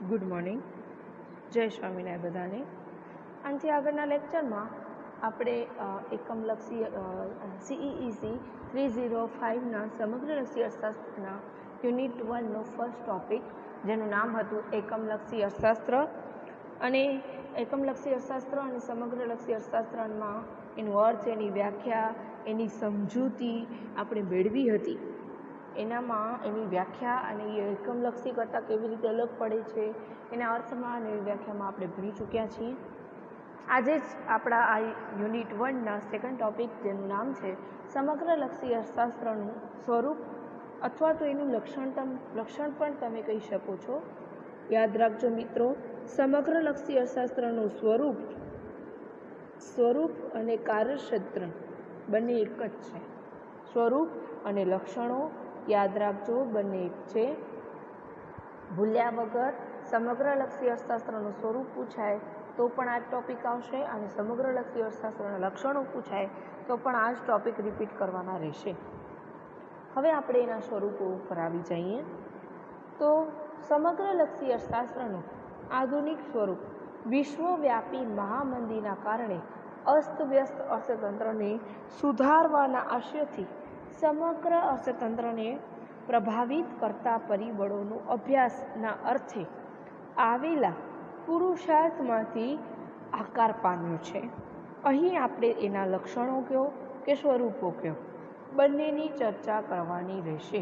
Good morning, જય સ્વામિનારાયણ બધાને. આનાથી આગળના લેક્ચરમાં આપણે એકમલક્ષી CEEC 305ના સમગ્રલક્ષી અર્થશાસ્ત્રના યુનિટ 1નો ફર્સ્ટ ટોપિક, જેનું નામ હતું એકમલક્ષી અર્થશાસ્ત્ર. અને એકમલક્ષી અર્થશાસ્ત્ર અને સમગ્રલક્ષી અર્થશાસ્ત્રમાં એનું અર્થ, એની વ્યાખ્યા, એની સમજૂતી આપણે મેળવી હતી. એનામાં એની વ્યાખ્યા અને એ એકમલક્ષી કરતાં કેવી રીતે અલગ પડે છે, એના અર્થમાં અને વ્યાખ્યામાં આપણે ભણી ચૂક્યા છીએ. આજે જ આપણા આ યુનિટ 1ના સેકન્ડ ટોપિક, જેનું નામ છે સમગ્રલક્ષી અર્થશાસ્ત્રનું સ્વરૂપ અથવા તો એનું લક્ષણ પણ તમે કહી શકો છો. યાદ રાખજો મિત્રો, સમગ્રલક્ષી અર્થશાસ્ત્રનું સ્વરૂપ અને કાર્યક્ષેત્ર બંને એક જ છે. સ્વરૂપ અને લક્ષણો યાદ રાખજો, બંને એક છે. ભૂલ્યા વગર સમગ્રલક્ષી અર્થશાસ્ત્રનું સ્વરૂપ પૂછાય તો પણ આ જ ટોપિક આવશે, અને સમગ્રલક્ષી અર્થશાસ્ત્રના લક્ષણો પૂછાય તો પણ આ જ ટોપિક રિપીટ કરવાના રહેશે. હવે આપણે એના સ્વરૂપો ઉપર આવી જઈએ તો સમગ્રલક્ષી અર્થશાસ્ત્રનું આધુનિક સ્વરૂપ વિશ્વવ્યાપી મહામંદીના કારણે અસ્તવ્યસ્ત અર્થતંત્રને સુધારવાના આશયથી સમગ્ર અર્થતંત્રને પ્રભાવિત કરતા પરિબળોનો અભ્યાસના અર્થે આવેલા પુરુષાર્થમાંથી આકાર પામ્યો છે. અહીં આપણે એના લક્ષણો કહો કે સ્વરૂપો કહો, બંનેની ચર્ચા કરવાની રહેશે.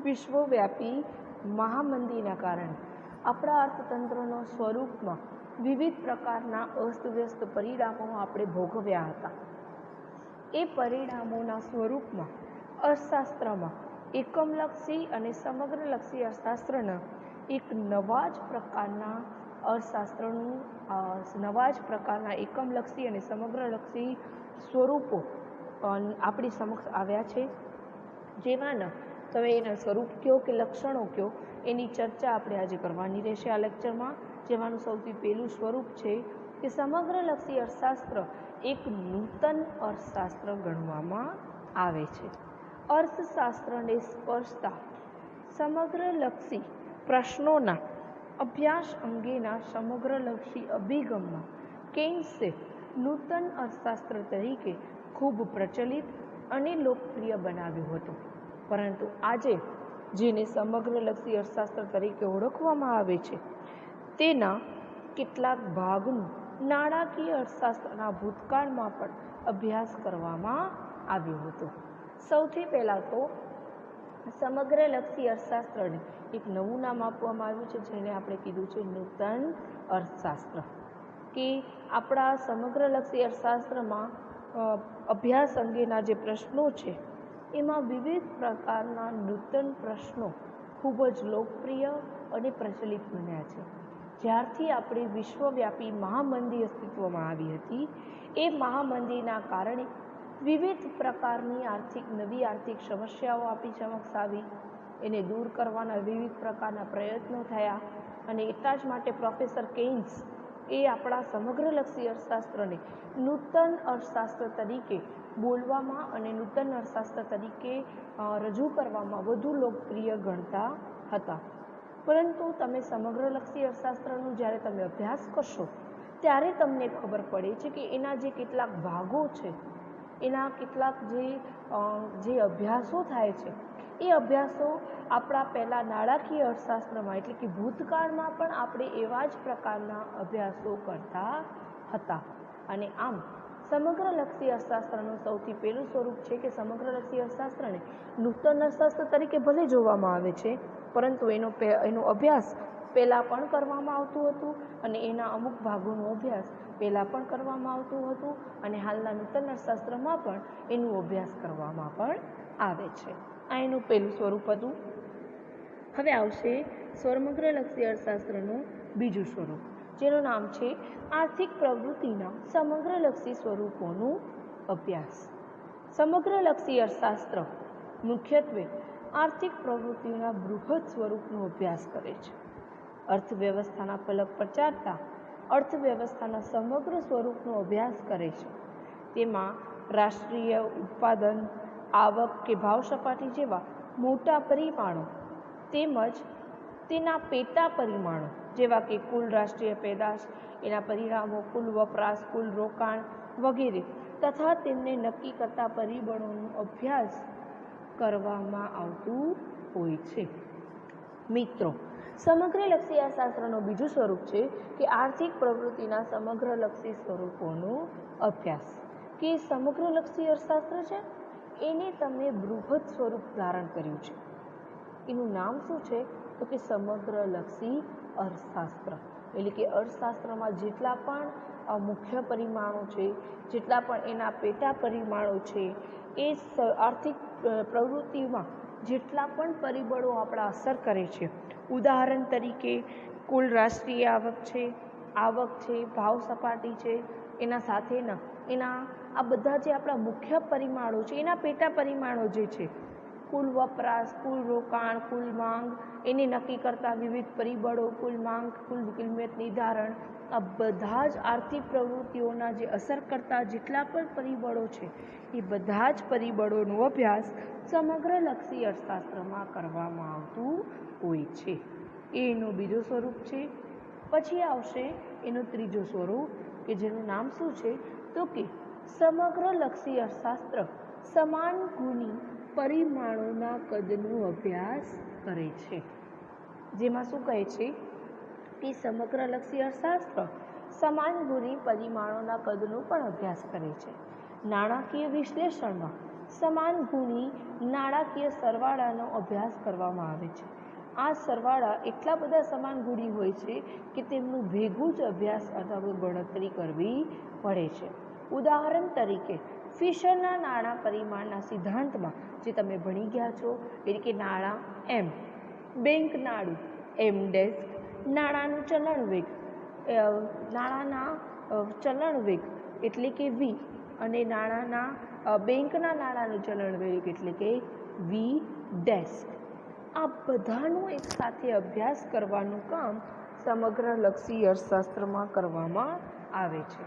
વિશ્વવ્યાપી મહામંદીના કારણે આપણા અર્થતંત્રના સ્વરૂપમાં વિવિધ પ્રકારના અસ્તવ્યસ્ત પરિણામો આપણે ભોગવ્યા હતા. એ પરિણામોના સ્વરૂપમાં અર્થશાસ્ત્રમાં એકમલક્ષી અને સમગ્રલક્ષી અર્થશાસ્ત્રના એક નવા જ પ્રકારના એકમલક્ષી અને સમગ્રલક્ષી સ્વરૂપો આપણી સમક્ષ આવ્યા છે. જેમાંના તમે એના સ્વરૂપ કહો કે લક્ષણો કહો, એની ચર્ચા આપણે આજે કરવાની રહેશે આ લેક્ચરમાં. જેમાંનું સૌથી પહેલું સ્વરૂપ છે કે સમગ્રલક્ષી અર્થશાસ્ત્ર એક નૂતન અર્થશાસ્ત્ર ગણવામાં આવે છે. અર્થશાસ્ત્રને સ્પર્શતા સમગ્રલક્ષી પ્રશ્નોના અભ્યાસ અંગેના સમગ્રલક્ષી અભિગમમાં કેન્સે નૂતન અર્થશાસ્ત્ર તરીકે ખૂબ પ્રચલિત અને લોકપ્રિય બનાવ્યું હતું. પરંતુ આજે જેને સમગ્રલક્ષી અર્થશાસ્ત્ર તરીકે ઓળખવામાં આવે છે, તેના કેટલાક ભાગનું નાણાકીય અર્થશાસ્ત્રના ભૂતકાળમાં પણ અભ્યાસ કરવામાં આવ્યો હતો. સૌથી પહેલાં તો સમગ્રલક્ષી અર્થશાસ્ત્રને એક નવું નામ આપવામાં આવ્યું છે, જેને આપણે કીધું છે નૂતન અર્થશાસ્ત્ર. કે આપણા સમગ્રલક્ષી અર્થશાસ્ત્રમાં અભ્યાસ અંગેના જે પ્રશ્નો છે, એમાં વિવિધ પ્રકારના નૂતન પ્રશ્નો ખૂબ જ લોકપ્રિય અને પ્રચલિત બન્યા છે. જ્યારથી આપણી વિશ્વવ્યાપી મહામંદી અસ્તિત્વમાં આવી હતી, એ મહામંદીના કારણે વિવિધ પ્રકારની નવી આર્થિક સમસ્યાઓ આપણી સમક્ષ આવી. એને દૂર કરવાના વિવિધ પ્રકારના પ્રયત્નો થયા, અને એટલા જ માટે પ્રોફેસર કેન્સ એ આપણા સમગ્રલક્ષી અર્થશાસ્ત્રને નૂતન અર્થશાસ્ત્ર તરીકે બોલવામાં અને નૂતન અર્થશાસ્ત્ર તરીકે રજૂ કરવામાં વધુ લોકપ્રિય ગણતા હતા. પરંતુ તમે સમગ્રલક્ષી અર્થશાસ્ત્રનું જ્યારે તમે અભ્યાસ કરશો, ત્યારે તમને ખબર પડે છે કે એના જે કેટલાક ભાગો છે, એના કેટલાક જે અભ્યાસો થાય છે, એ અભ્યાસો આપણા પહેલાં નાણાકીય અર્થશાસ્ત્રમાં એટલે કે ભૂતકાળમાં પણ આપણે એવા જ પ્રકારના અભ્યાસો કરતા હતા. અને આમ સમગ્રલક્ષી અર્થશાસ્ત્રનું સૌથી પહેલું સ્વરૂપ છે કે સમગ્રલક્ષી અર્થશાસ્ત્રને નૂતન અર્થશાસ્ત્ર તરીકે ભલે જોવામાં આવે છે, પરંતુ એનો અભ્યાસ પહેલાં પણ કરવામાં આવતું હતું, અને એના અમુક ભાગોનો અભ્યાસ પહેલાં પણ કરવામાં આવતું હતું, અને હાલના નૂતન અર્થશાસ્ત્રમાં પણ એનો અભ્યાસ કરવામાં પણ આવે છે. આ એનું પહેલું સ્વરૂપ હતું. હવે આવશે સમગ્રલક્ષી અર્થશાસ્ત્રનું બીજું સ્વરૂપ, જેનું નામ છે આર્થિક પ્રવૃત્તિના સમગ્રલક્ષી સ્વરૂપોનું અભ્યાસ. સમગ્રલક્ષી અર્થશાસ્ત્ર મુખ્યત્વે આર્થિક પ્રવૃત્તિઓના બૃહદ સ્વરૂપનો અભ્યાસ કરે છે. અર્થવ્યવસ્થાના પલક પર ચાલતા અર્થવ્યવસ્થાના સમગ્ર સ્વરૂપનો અભ્યાસ કરે છે. તેમાં રાષ્ટ્રીય ઉત્પાદન, આવક કે ભાવ સપાટી જેવા મોટા પરિમાણો તેમજ તેના પેટા પરિમાણો જેવા કે કુલ રાષ્ટ્રીય પેદાશ, એના પરિણામો, કુલ વપરાશ, કુલ રોકાણ વગેરે તથા તેમને નક્કી કરતા પરિબળોનો અભ્યાસ કરવામાં આવતું હોય છે. મિત્રો, સમગ્રલક્ષી અર્થશાસ્ત્રનું બીજું સ્વરૂપ છે કે આર્થિક પ્રવૃત્તિના સમગ્રલક્ષી સ્વરૂપોનો અભ્યાસ. કે સમગ્રલક્ષી અર્થશાસ્ત્ર છે એને તમને બૃહદ સ્વરૂપ ધારણ કર્યું છે. એનું નામ શું છે? તો કે સમગ્રલક્ષી અર્થશાસ્ત્ર. એટલે કે અર્થશાસ્ત્રમાં જેટલા પણ મુખ્ય પરિમાણો છે, જેટલા પણ એના પેટા પરિમાણો છે, એ આર્થિક પ્રવૃત્તિમાં જેટલા પણ પરિબળો આપણા અસર કરે છે, ઉદાહરણ તરીકે કુલ રાષ્ટ્રીય આવક છે, ભાવ સપાટી છે, એના સાથેના આ બધા જે આપણા મુખ્ય પરિમાણો છે, એના પેટા પરિમાણો જે છે, કુલ વપરાશ, કુલ રોકાણ, કુલ માંગ, એને નક્કી કરતા વિવિધ પરિબળો, કુલ માંગ, કુલ કિંમત નિર્ધારણ, આ બધા જ આર્થિક પ્રવૃત્તિઓના જે અસર કરતા જેટલા પણ પરિબળો છે, એ બધા જ પરિબળોનો અભ્યાસ સમગ્રલક્ષી અર્થશાસ્ત્રમાં કરવામાં આવતું હોય છે. એનું બીજું સ્વરૂપ છે. પછી આવશે એનું ત્રીજું સ્વરૂપ કે જેનું નામ શું છે? તો કે સમગ્રલક્ષી અર્થશાસ્ત્ર સમાન ગુણી પરિમાણોના કદનો અભ્યાસ કરે છે. જેમાં શું કહે છે કે સમગ્રલક્ષી અર્થશાસ્ત્ર સમાન ગુણી પરિમાણોના કદનો પણ અભ્યાસ કરે છે. નાણાકીય વિશ્લેષણમાં સમાન ગુણી નાણાકીય સરવાળાનો અભ્યાસ કરવામાં આવે છે. આ સરવાળા એટલા બધા સમાન ગુણી હોય છે કે તેમનું ભેગું જ અભ્યાસ અથવા ગણતરી કરવી પડે છે. ઉદાહરણ તરીકે ફિશરના નાણાં પરિમાણના સિદ્ધાંતમાં જે તમે ભણી ગયા છો, એટલે કે નાણાં એમ, બેંક નાણું એમ ડેસ્ક, નાણાંનું ચલણ વેગ એટલે કે વી, અને બેંકના નાણાંનું ચલણ વેગ એટલે કે વી ડેસ્ક. આ બધાનો એક સાથે અભ્યાસ કરવાનું કામ સમગ્રલક્ષી અર્થશાસ્ત્રમાં કરવામાં આવે છે.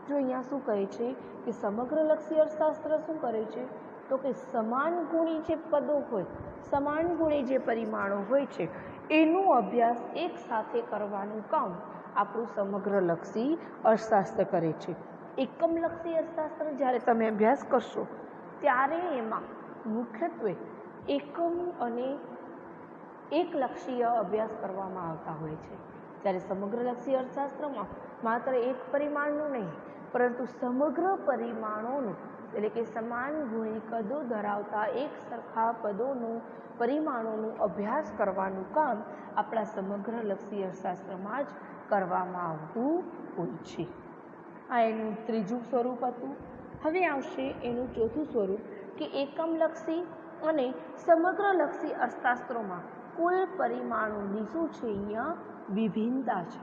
જો અહીંયા શું કહે છે કે સમગ્રલક્ષી અર્થશાસ્ત્ર શું કરે છે? તો કે સમાન ગુણી જે પદો હોય, સમાન ગુણી જે પરિમાણો હોય છે, એનો અભ્યાસ એક સાથે કરવાનું કામ આપણું સમગ્રલક્ષી અર્થશાસ્ત્ર કરે છે. એકમલક્ષી અર્થશાસ્ત્ર જ્યારે તમે અભ્યાસ કરશો ત્યારે એમાં મુખ્યત્વે એકમ અને એકલક્ષીય અભ્યાસ કરવામાં આવતા હોય છે. જ્યારે સમગ્રલક્ષી અર્થશાસ્ત્રમાં માત્ર એક પરિમાણનું નહીં, પરંતુ સમગ્ર પરિમાણોનું, એટલે કે સમાન ગુણી કદો ધરાવતા એક સરખા પરિમાણોનું અભ્યાસ કરવાનું કામ આપણા સમગ્રલક્ષી અર્થશાસ્ત્રમાં જ કરવામાં આવતું હોય છે. આ એનું ત્રીજું સ્વરૂપ હતું. હવે આવશે એનું ચોથું સ્વરૂપ કે એકમલક્ષી અને સમગ્રલક્ષી અર્થશાસ્ત્રોમાં કુલ પરિમાણોની શું છે? અહીંયા વિભિન્નતા છે.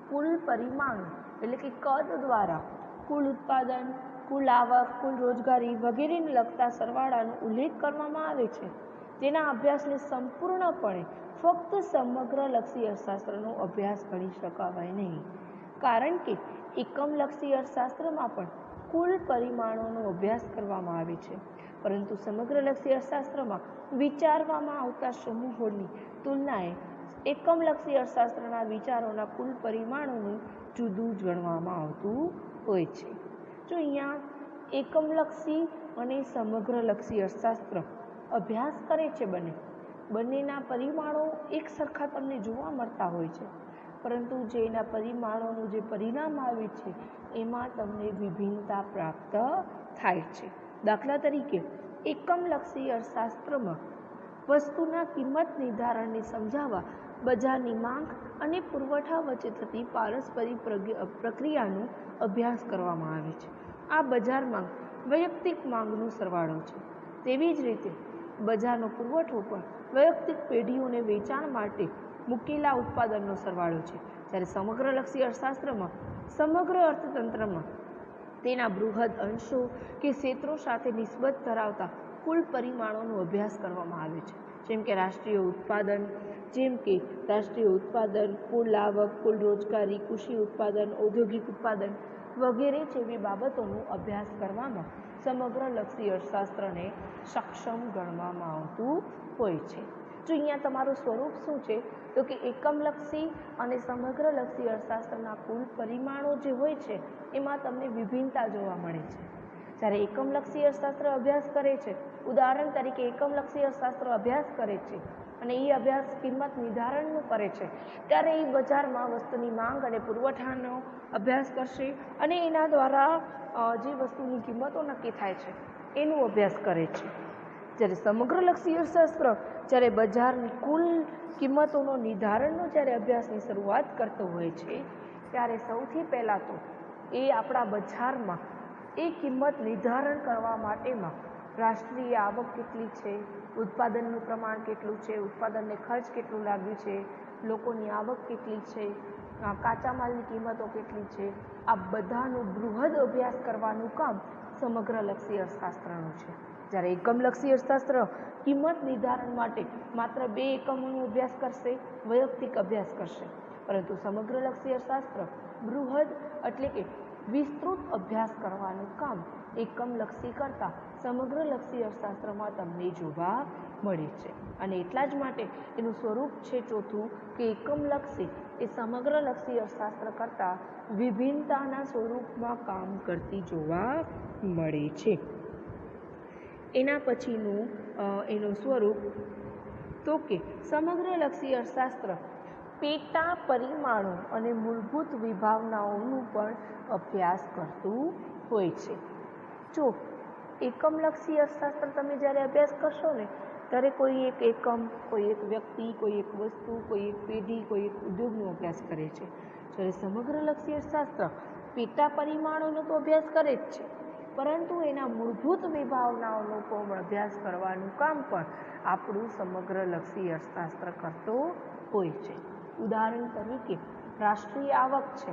કુલ પરિમાણો એટલે કે કદ દ્વારા કુલ ઉત્પાદન, કુલ આવક, કુલ રોજગારી વગેરેને લગતા સરવાળાનો ઉલ્લેખ કરવામાં આવે છે. તેના અભ્યાસને સંપૂર્ણપણે ફક્ત સમગ્રલક્ષી અર્થશાસ્ત્રનો અભ્યાસ ગણી શકાય નહીં, કારણ કે એકમલક્ષી અર્થશાસ્ત્રમાં પણ કુલ પરિમાણોનો અભ્યાસ કરવામાં આવે છે, પરંતુ સમગ્રલક્ષી અર્થશાસ્ત્રમાં વિચારવામાં આવતા સમૂહોની તુલનાએ એકમલક્ષી અર્થશાસ્ત્રના વિચારોના કુલ પરિમાણોનું જુદું જ ગણવામાં આવતું હોય છે. જો અહીંયા એકમલક્ષી અને સમગ્રલક્ષી અર્થશાસ્ત્ર અભ્યાસ કરે છે, બંનેના પરિમાણો એક સરખા તમને જોવા મળતા હોય છે, પરંતુ જે એના પરિમાણોનું જે પરિણામ આવે છે એમાં તમને વિભિન્નતા પ્રાપ્ત થાય છે. દાખલા તરીકે એકમલક્ષી અર્થશાસ્ત્રમાં વસ્તુના કિંમત નિર્ધારણને સમજાવવા બજારની માંગ અને પુરવઠા વચ્ચે થતી પારસ્પરિક પ્રક્રિયાનો અભ્યાસ કરવામાં આવે છે. આ બજાર માંગ વૈયક્તિક માંગનો સરવાળો છે. તેવી જ રીતે બજારનો પુરવઠો પણ વૈયક્તિક પેઢીઓને વેચાણ માટે મૂકેલા ઉત્પાદનનો સરવાળો છે. જ્યારે સમગ્રલક્ષી અર્થશાસ્ત્રમાં સમગ્ર અર્થતંત્રમાં તેના બૃહદ અંશો કે ક્ષેત્રો સાથે નિસ્બત ધરાવતા કુલ પરિમાણોનો અભ્યાસ કરવામાં આવે છે, જેમ કે રાષ્ટ્રીય ઉત્પાદન, કુલ આવક, કુલ રોજગારી, કૃષિ ઉત્પાદન, ઔદ્યોગિક ઉત્પાદન વગેરે જેવી બાબતોનો અભ્યાસ કરવામાં સમગ્રલક્ષી અર્થશાસ્ત્રને સક્ષમ ગણવામાં આવતું હોય છે. જો અહીંયા તમારું સ્વરૂપ શું છે તો કે એકમલક્ષી અને સમગ્રલક્ષી અર્થશાસ્ત્રના કુલ પરિમાણો જે હોય છે એમાં તમને વિભિન્નતા જોવા મળે છે. જ્યારે એકમલક્ષી અર્થશાસ્ત્ર અભ્યાસ કરે છે, ઉદાહરણ તરીકે એકમલક્ષી અર્થશાસ્ત્ર અભ્યાસ કરે છે અને એ અભ્યાસ કિંમત નિર્ધારણનું કરે છે, ત્યારે એ બજારમાં વસ્તુની માંગ અને પુરવઠાનો અભ્યાસ કરશે અને એના દ્વારા જે વસ્તુની કિંમતો નક્કી થાય છે એનું અભ્યાસ કરે છે. જ્યારે સમગ્રલક્ષી અર્થશાસ્ત્ર જ્યારે બજારની કુલ કિંમતોનો નિર્ધારણનો જ્યારે અભ્યાસની શરૂઆત કરતો હોય છે ત્યારે સૌથી પહેલાં તો એ આપણા બજારમાં એ કિંમત નિર્ધારણ કરવા માટેમાં રાષ્ટ્રીય આવક કેટલી છે, ઉત્પાદનનું પ્રમાણ કેટલું છે, ઉત્પાદનને ખર્ચ કેટલું લાગ્યું છે, લોકોની આવક કેટલી છે, કાચા માલની કિંમતો કેટલી છે, આ બધાનું બૃહદ અભ્યાસ કરવાનું કામ સમગ્રલક્ષી અર્થશાસ્ત્રનું છે. જ્યારે એકમલક્ષી અર્થશાસ્ત્ર કિંમત નિર્ધારણ માટે માત્ર 2 એકમોનો અભ્યાસ કરશે, વૈયક્તિક અભ્યાસ કરશે, પરંતુ સમગ્રલક્ષી અર્થશાસ્ત્ર બૃહદ એટલે કે વિસ્તૃત અભ્યાસ કરવાનું કામ એકમલક્ષી કરતાં સમગ્રલક્ષી અર્થશાસ્ત્રમાં તમને જોવા મળે છે. અને એટલા જ માટે એનું સ્વરૂપ છે ચોથું કે એકમલક્ષી એ સમગ્રલક્ષી અર્થશાસ્ત્ર કરતાં વિભિન્નતાના સ્વરૂપમાં કામ કરતી જોવા મળે છે. એના પછીનું એનું સ્વરૂપ તો કે સમગ્રલક્ષી અર્થશાસ્ત્ર પેટા પરિમાણો અને મૂળભૂત વિભાવનાઓનું પણ અભ્યાસ કરતું હોય છે. જો એકમલક્ષી અર્થશાસ્ત્ર તમે જ્યારે અભ્યાસ કરશો ને ત્યારે કોઈ એક એકમ, કોઈ એક વ્યક્તિ, કોઈ એક વસ્તુ, કોઈ એક પેઢી, કોઈ એક ઉદ્યોગનો અભ્યાસ કરે છે. જ્યારે સમગ્રલક્ષી અર્થશાસ્ત્ર પેટા પરિમાણોનો તો અભ્યાસ કરે જ છે, પરંતુ એના મૂળભૂત વિભાવનાઓનો પણ અભ્યાસ કરવાનું કામ પણ આપણું સમગ્રલક્ષી અર્થશાસ્ત્ર કરતો હોય છે. ઉદાહરણ તરીકે રાષ્ટ્રીય આવક છે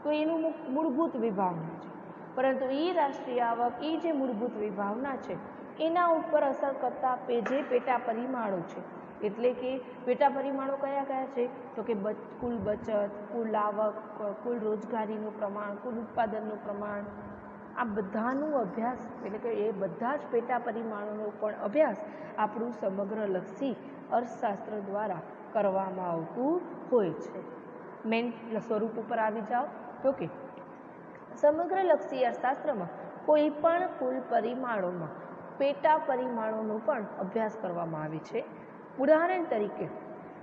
તો એનું મૂળભૂત વિભાવના છે, પરંતુ એ રાષ્ટ્રીય આવક, એ જે મૂળભૂત વિભાવના છે એના ઉપર અસર કરતા જે પેટા પરિમાણો છે, એટલે કે પેટા પરિમાણો કયા કયા છે તો કે કુલ બચત, કુલ આવક, કુલ રોજગારીનું પ્રમાણ, કુલ ઉત્પાદનનું પ્રમાણ, આ બધાનું અભ્યાસ એટલે કે એ બધા જ પેટા પરિમાણોનો પણ અભ્યાસ આપણું સમગ્રલક્ષી અર્થશાસ્ત્ર દ્વારા કરવામાં આવતું હોય છે. મેન સ્વરૂપ ઉપર આવી જાઓ તો કે સમગ્રલક્ષી અર્થશાસ્ત્રમાં કોઈ પણ કુલ પરિમાણોમાં પેટા પરિમાણોનો પણ અભ્યાસ કરવામાં આવે છે. ઉદાહરણ તરીકે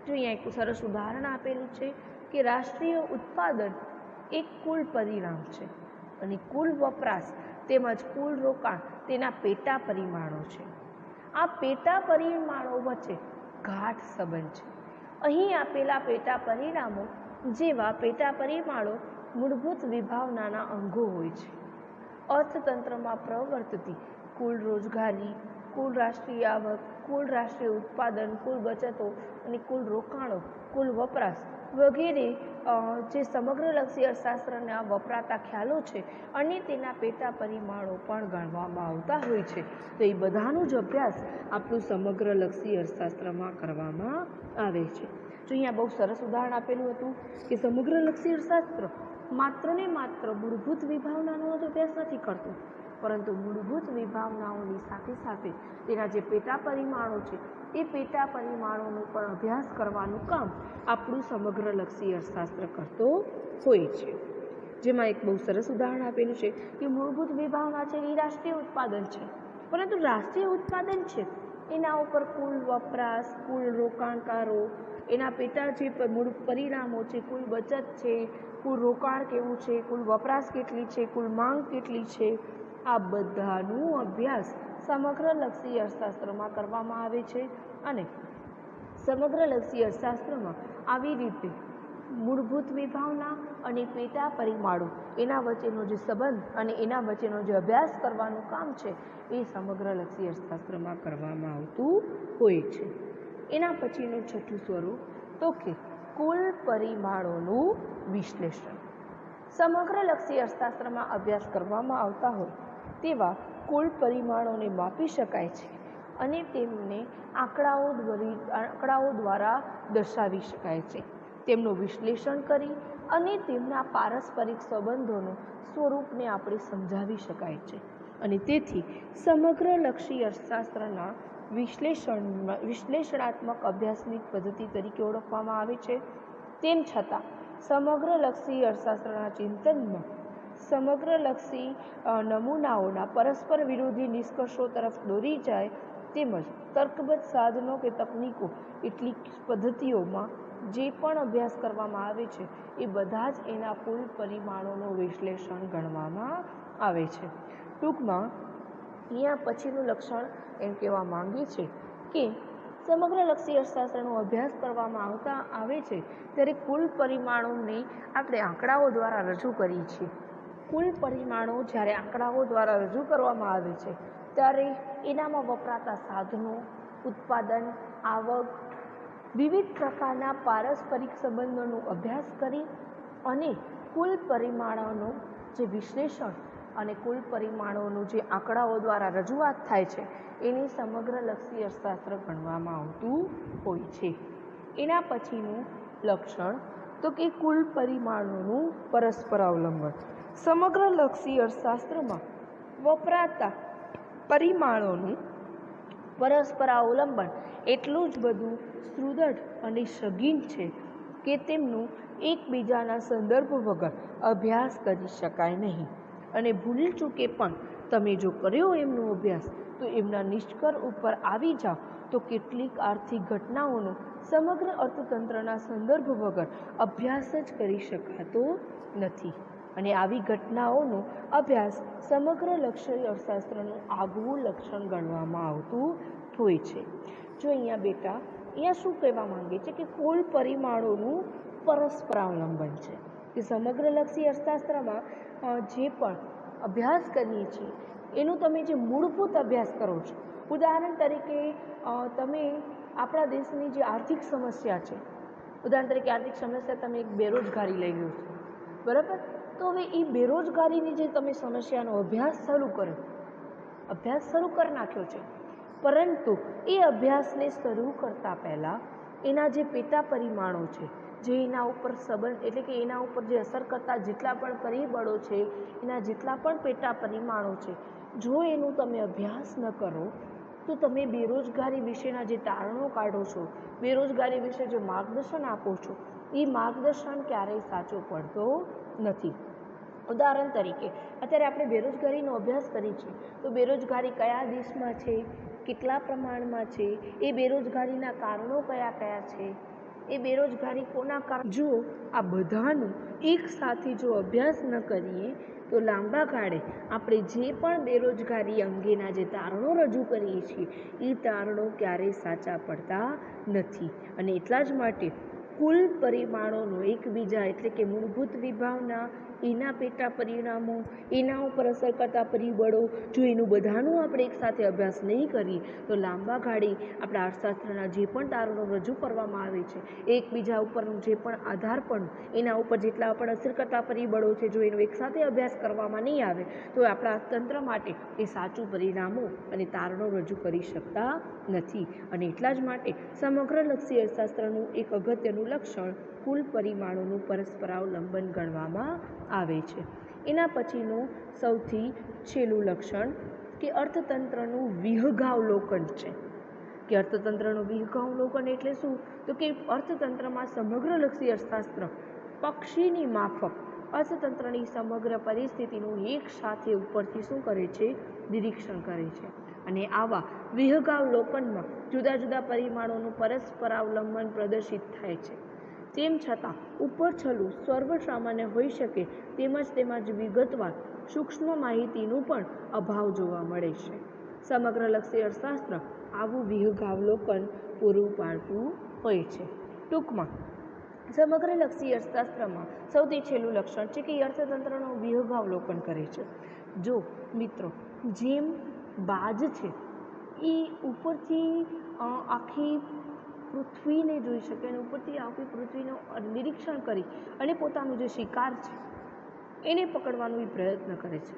જો અહીંયા એક સરસ ઉદાહરણ આપેલું છે કે રાષ્ટ્રીય ઉત્પાદન એક કુલ પરિણામ છે અને કુલ વપરાશ તેમજ કુલ રોકાણ તેના પેટા પરિમાણો છે. આ પેટા પરિમાણો વચ્ચે ગાઢ સંબંધ છે. અહીં આપેલા પેટા પરિણામો જેવા પેટા પરિમાણો મૂળભૂત વિભાવનાના અંગો હોય છે. અર્થતંત્રમાં પ્રવર્તતી કુલ રોજગારી, કુલ રાષ્ટ્રીય આવક, કુલ રાષ્ટ્રીય ઉત્પાદન, કુલ બચતો અને કુલ રોકાણો, કુલ વપરાશ વગેરે જે સમગ્રલક્ષી અર્થશાસ્ત્રના વપરાતા ખ્યાલો છે અને તેના પેટા પરિમાણો પણ ગણવામાં આવતા હોય છે. તો એ બધાનો જ અભ્યાસ આપણું સમગ્રલક્ષી અર્થશાસ્ત્રમાં કરવામાં આવે છે. જો અહીંયા બહુ સરસ ઉદાહરણ આપેલું હતું કે સમગ્રલક્ષી અર્થશાસ્ત્ર માત્ર ને માત્ર મૂળભૂત વિભાવનાનો જ અભ્યાસ નથી કરતું, પરંતુ મૂળભૂત વિભાવનાઓની સાથે સાથે તેના જે પેટા પરિમાણો છે એ પેટા પરિમાણોનો પણ અભ્યાસ કરવાનું કામ આપણું સમગ્રલક્ષી અર્થશાસ્ત્ર કરતો હોય છે. જેમાં એક બહુ સરસ ઉદાહરણ આપેલું છે કે મૂળભૂત વિભાવના છે એ રાષ્ટ્રીય ઉત્પાદન છે, પરંતુ રાષ્ટ્રીય ઉત્પાદન છે એના ઉપર કુલ વપરાશ, કુલ રોકાણકારો, એના પેટા જે મૂળ પરિણામો છે, કુલ બચત છે, કુલ રોકાણ કેવું છે, કુલ વપરાશ કેટલી છે, કુલ માંગ કેટલી છે, આ બધાનો અભ્યાસ સમગ્રલક્ષી અર્થશાસ્ત્રમાં કરવામાં આવે છે. અને સમગ્રલક્ષી અર્થશાસ્ત્રમાં આવી રીતે મૂળભૂત વિભાવના અને પેટા પરિમાણો એના વચ્ચેનો જે સંબંધ અને એના વચ્ચેનો જે અભ્યાસ કરવાનું કામ છે એ સમગ્રલક્ષી અર્થશાસ્ત્રમાં કરવામાં આવતું હોય છે. એના પછીનું છઠ્ઠું સ્વરૂપ તો કે કુલ પરિમાણોનું વિશ્લેષણ. સમગ્રલક્ષી અર્થશાસ્ત્રમાં અભ્યાસ કરવામાં આવતા હોય તેવા કુલ પરિમાણોને માપી શકાય છે અને તેમને આંકડાઓ દ્વારા દર્શાવી શકાય છે. તેમનું વિશ્લેષણ કરી અને તેમના પારસ્પરિક સંબંધોનું સ્વરૂપને આપણે સમજાવી શકાય છે. અને તેથી સમગ્રલક્ષી અર્થશાસ્ત્રના વિશ્લેષણાત્મક અભ્યાસની પદ્ધતિ તરીકે ઓળખવામાં આવે છે. તેમ છતાં સમગ્રલક્ષી અર્થશાસ્ત્રના ચિંતનમાં સમગ્રલક્ષી નમૂનાઓના પરસ્પર વિરોધી નિષ્કર્ષો તરફ દોરી જાય તેમજ તર્કબદ્ધ સાધનો કે તકનીકો એટલી પદ્ધતિઓમાં જે પણ અભ્યાસ કરવામાં આવે છે એ બધા જ એના કુલ પરિમાણોનું વિશ્લેષણ ગણવામાં આવે છે. ટૂંકમાં અહીંયા પછીનું લક્ષણ એમ કહેવા માંગે છે કે સમગ્રલક્ષી અર્થશાસ્ત્રનો અભ્યાસ કરવામાં આવે છે ત્યારે કુલ પરિમાણોને આપણે આંકડાઓ દ્વારા રજૂ કરીએ છીએ. કુલ પરિમાણો જ્યારે આંકડાઓ દ્વારા રજૂ કરવામાં આવે છે ત્યારે એનામાં વપરાતા સાધનો, ઉત્પાદન, આવક, વિવિધ પ્રકારના પારસ્પરિક સંબંધોનો અભ્યાસ કરી અને કુલ પરિમાણોનું જે વિશ્લેષણ અને કુલ પરિમાણોનું જે આંકડાઓ દ્વારા રજૂઆત થાય છે એને સમગ્રલક્ષી અર્થશાસ્ત્ર ગણવામાં આવતું હોય છે. એના પછીનું લક્ષણ તો કે કુલ પરિમાણોનું પરસ્પર અવલંબન. સમગ્રલક્ષી અર્થશાસ્ત્રમાં વપરાતા પરિમાણોનું પરસ્પર અવલંબન એટલું જ બધું સુદૃઢ અને સઘન છે કે તેમનું એકબીજાના સંદર્ભ વગર અભ્યાસ કરી શકાય નહીં. અને ભૂલી ચૂકે પણ તમે જો કર્યો એમનો અભ્યાસ તો એમના નિષ્કર્ષ ઉપર આવી જાઓ તો કેટલીક આર્થિક ઘટનાઓનો સમગ્ર અર્થતંત્રના સંદર્ભ વગર અભ્યાસ જ કરી શકાતો નથી. અને આવી ઘટનાઓનો અભ્યાસ સમગ્રલક્ષી અર્થશાસ્ત્રનું આગવું લક્ષણ ગણવામાં આવતું હોય છે. જો અહીંયા બેટા અહીંયા શું કહેવા માંગે છે કે કુલ પરિમાણોનું પરસ્પર અવલંબન છે કે સમગ્રલક્ષી અર્થશાસ્ત્રમાં જે પણ અભ્યાસ કરીએ છીએ એનું તમે જે મૂળભૂત અભ્યાસ કરો છો, ઉદાહરણ તરીકે તમે આપણા દેશની જે આર્થિક સમસ્યા છે, ઉદાહરણ તરીકે આર્થિક સમસ્યા તમે એક બેરોજગારી લઈ લો છો, બરાબર? તો હવે એ બેરોજગારીની જે તમે સમસ્યાનો અભ્યાસ શરૂ કરી નાખ્યો છે, પરંતુ એ અભ્યાસને શરૂ કરતાં પહેલાં એના જે પેટા પરિમાણો છે, જે એના ઉપર સંબંધ એટલે કે એના ઉપર જે અસર કરતા જેટલા પણ પરિબળો છે, એના જેટલા પણ પેટા પરિમાણો છે, જો એનું તમે અભ્યાસ ન કરો તો તમે બેરોજગારી વિશેના જે તારણો કાઢો છો, બેરોજગારી વિશે જે માર્ગદર્શન આપો છો, એ માર્ગદર્શન ક્યારેય સાચો પડતો નથી. ઉદાહરણ તરીકે અત્યારે આપણે બેરોજગારીનો અભ્યાસ કરીએ છીએ તો બેરોજગારી કયા દેશમાં છે, કેટલા પ્રમાણમાં છે, એ બેરોજગારીના કારણો કયા કયા છે, એ બેરોજગારી કોના કારણે, જો આ બધાનું એક સાથે જો અભ્યાસ ન કરીએ તો લાંબા ગાળે આપણે જે પણ બેરોજગારી અંગેના જે તારણો રજૂ કરીએ છીએ એ તારણો ક્યારેય સાચા પડતા નથી. અને એટલા જ માટે કુલ પરિમાણોનો એકબીજા એટલે કે મૂળભૂત વિભાવના, એના પેટા પરિણામો, એના ઉપર અસર કરતા પરિબળો, જો એનું બધાનું આપણે એકસાથે અભ્યાસ નહીં કરીએ તો લાંબા ગાળે આપણા અર્થશાસ્ત્રના જે પણ તારણો રજૂ કરવામાં આવે છે, એકબીજા ઉપરનું જે પણ આધારપણું, એના ઉપર જેટલા પણ અસર કરતા પરિબળો છે, જો એનો એકસાથે અભ્યાસ કરવામાં નહીં આવે તો આપણા તંત્ર માટે એ સાચું પરિણામો અને તારણો રજૂ કરી શકતા નથી. અને એટલા જ માટે સમગ્રલક્ષી અર્થશાસ્ત્રનું એક અગત્યનું લક્ષણ કુલ પરિમાણોનું પરસ્પર અવલંબન ગણવામાં આવે છે. એના પછીનું સૌથી છેલ્લું લક્ષણ કે અર્થતંત્રનું વિહંગાવલોકન છે. કે અર્થતંત્રનું વિહંગાવલોકન એટલે શું? તો કે અર્થતંત્રમાં સમગ્રલક્ષી અર્થશાસ્ત્ર પક્ષીની માફક અર્થતંત્રની સમગ્ર પરિસ્થિતિનું એક સાથે ઉપરથી શું કરે છે? નિરીક્ષણ કરે છે. અને આવા વિહંગાવલોકનમાં જુદા જુદા પરિમાણોનું પરસ્પર અવલંબન પ્રદર્શિત થાય છે. તેમ છતાં ઉપર છલું સર્વસામાન્ય હોઈ શકે તેમજ વિગતવાર સૂક્ષ્મ માહિતીનું પણ અભાવ જોવા મળે છે. સમગ્રલક્ષી અર્થશાસ્ત્ર આવું વિહંગાવલોકન પૂરું પાડતું હોય છે. ટૂંકમાં સમગ્રલક્ષી અર્થશાસ્ત્રમાં સૌથી છેલ્લું લક્ષણ છે કે અર્થતંત્રનું વિહંગાવલોકન કરે છે. જો મિત્રો જેમ બાજ છે એ ઉપરથી આખી પૃથ્વીને જોઈ શકે અને ઉપરથી આખી પૃથ્વીનું નિરીક્ષણ કરી અને પોતાનું જે શિકાર છે એને પકડવાનો એ પ્રયત્ન કરે છે,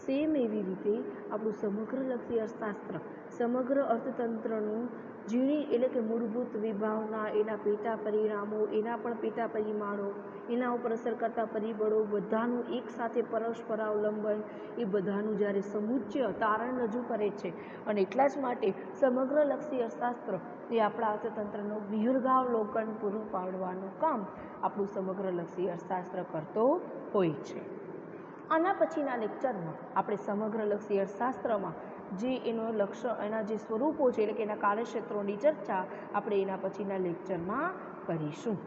સેમ એવી રીતે આપણું સમગ્રલક્ષી અર્થશાસ્ત્ર સમગ્ર અર્થતંત્રનું ઝીણી એટલે કે મૂળભૂત વિભાવના, એના પેટા પરિણામો, એના પણ પેટા પરિમાણો, એના ઉપર અસર કરતા પરિબળો બધાનું એકસાથે પરસ્પરાવલંબન, એ બધાનું જ્યારે સમુચ્ચય તારણ રજૂ કરે છે. અને એટલા જ માટે સમગ્રલક્ષી અર્થશાસ્ત્ર એ આપણા અર્થતંત્રનું વિહંગાવલોકન પૂરું પાડવાનું કામ આપણું સમગ્રલક્ષી અર્થશાસ્ત્ર કરતો હોય છે. આના પછીના લેક્ચરમાં આપણે સમગ્રલક્ષી અર્થશાસ્ત્રમાં જે એનો એના જે સ્વરૂપો છે એટલે કે એના કાર્યક્ષેત્રોની ચર્ચા આપણે એના પછીના લેક્ચરમાં કરીશું.